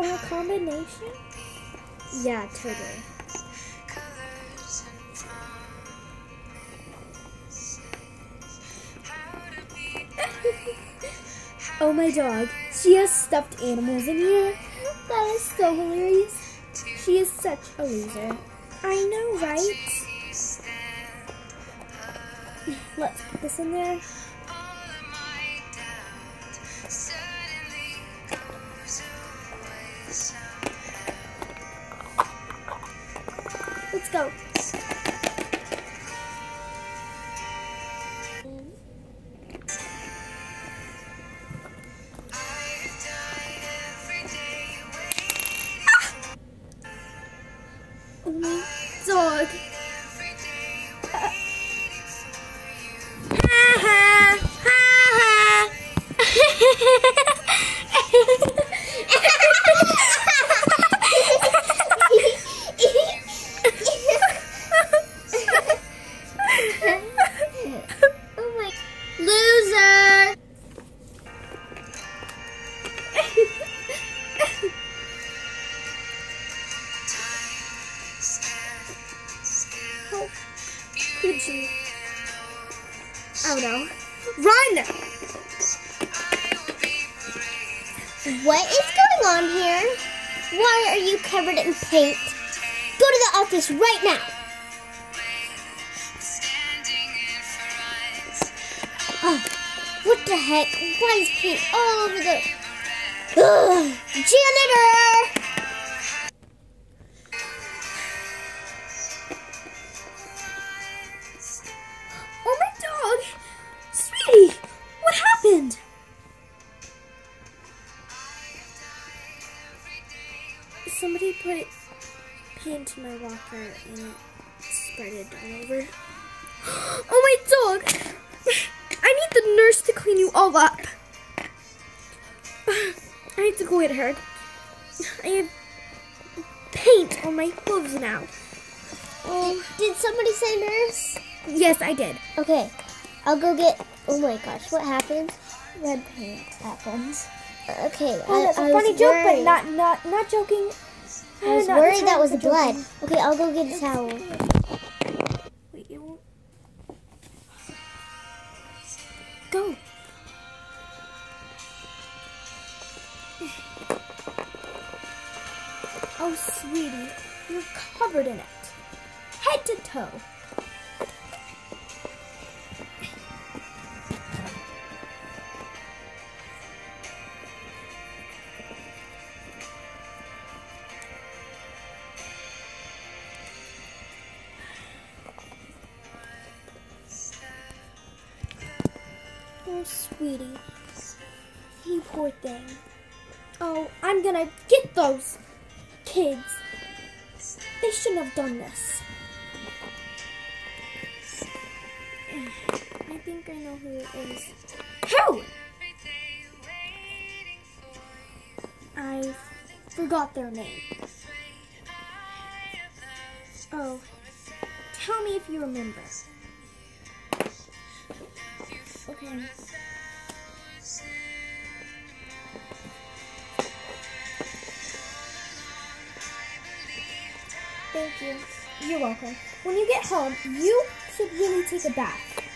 know her combination? Yeah, totally. Oh, my dog. She has stuffed animals in here. That is so hilarious. She is such a loser. I know, right? Let's put this in there. Let's go. Oh my dog. Oh my loser. How could you? Oh no. Run! What is going on here? Why are you covered in paint? Go to the office right now. Oh, what the heck? Why is paint all over the... Ugh, janitor! Oh my dog! Sweetie! What happened? Somebody put paint in my locker and it spreaded all over. Oh my dog! I need the nurse to clean you all up. I have to go get her. I have paint on my clothes now. Oh, Did somebody say nurse? yes, I did. Okay, I'll go get... Oh my gosh, what happened? Red paint happens. Okay, Oh, that's a I funny was joke, worried. but not joking. I was Not worried that the was the joke, blood. joking. Okay, I'll go get a towel. Wait, it won't. Go. Oh, sweetie, you're covered in it, head to toe. Oh, sweetie. You poor thing. Oh, I'm gonna get those kids. They shouldn't have done this. I think I know who it is. Who? I forgot their name. Oh, tell me if you remember. Okay. Thank you. You're welcome. When you get home, you should really take a bath.